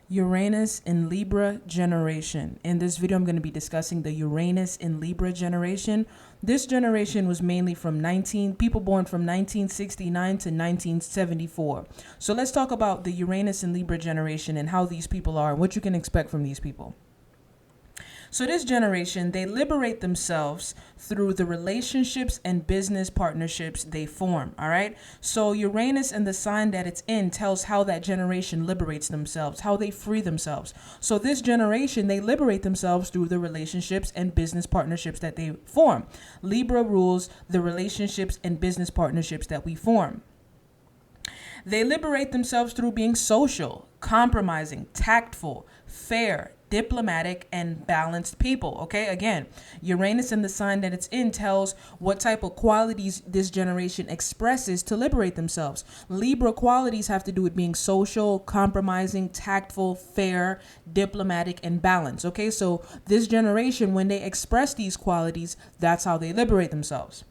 Uranus in Libra generation. In this video, I'm going to be discussing the Uranus in Libra generation. This generation was mainly from people born from 1969 to 1974. So let's talk about the Uranus in Libra generation and how these people are and what you can expect from these people. So this generation, they liberate themselves through the relationships and business partnerships they form, all right? So Uranus and the sign that it's in tells how that generation liberates themselves, how they free themselves. So this generation, they liberate themselves through the relationships and business partnerships that they form. Libra rules the relationships and business partnerships that we form. They liberate themselves through being social, compromising, tactful, fair, diplomatic, and balanced people. Okay, again, Uranus and the sign that it's in tells what type of qualities this generation expresses to liberate themselves. Libra qualities have to do with being social, compromising, tactful, fair, diplomatic, and balanced. Okay, so this generation, when they express these qualities, that's how they liberate themselves.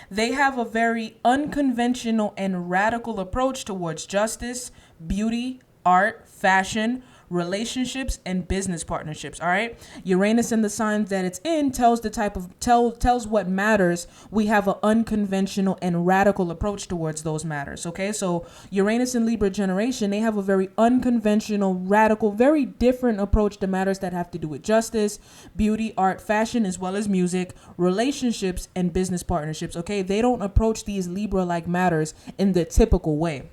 They have a very unconventional and radical approach towards justice, beauty, art, fashion, relationships, and business partnerships. All right. Uranus and the signs that it's in tells tells what matters. We have an unconventional and radical approach towards those matters. Okay. So Uranus and Libra generation, they have a very unconventional, radical, very different approach to matters that have to do with justice, beauty, art, fashion, as well as music, relationships, and business partnerships. Okay. They don't approach these Libra-like matters in the typical way.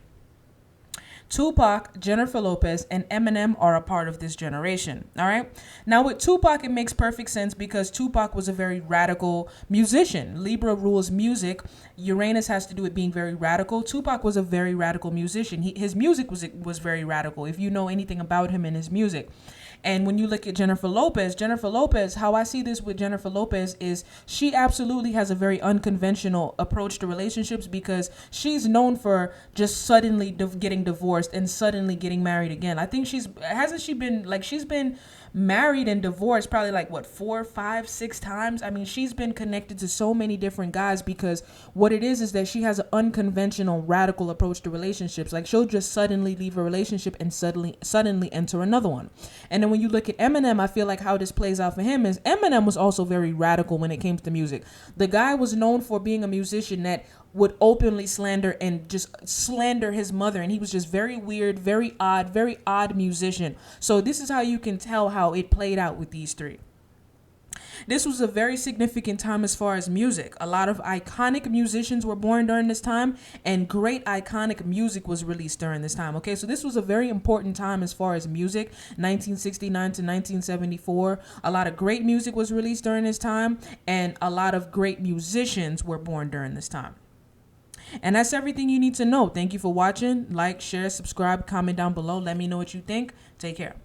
Tupac, Jennifer Lopez, and Eminem are a part of this generation. All right. Now with Tupac, it makes perfect sense because Tupac was a very radical musician. Libra rules music. Uranus has to do with being very radical. Tupac was a very radical musician. His music was very radical, if you know anything about him and his music. And when you look at Jennifer Lopez, how I see this with Jennifer Lopez is she absolutely has a very unconventional approach to relationships because she's known for just suddenly getting divorced and suddenly getting married again. I think she's been married and divorced probably 4, 5, 6 times. I mean, she's been connected to so many different guys because what it is that she has an unconventional, radical approach to relationships. Like she'll just suddenly leave a relationship and suddenly enter another one. And then when you look at Eminem, I feel like how this plays out for him is Eminem was also very radical when it came to music. The guy was known for being a musician that would openly slander and just slander his mother. And he was just very weird, very odd musician. So this is how you can tell how it played out with these three. This was a very significant time as far as music. A lot of iconic musicians were born during this time, and great iconic music was released during this time. Okay, so this was a very important time as far as music, 1969 to 1974. A lot of great music was released during this time, and a lot of great musicians were born during this time. And that's everything you need to know. Thank you for watching. Like, share, subscribe, comment down below. Let me know what you think. Take care.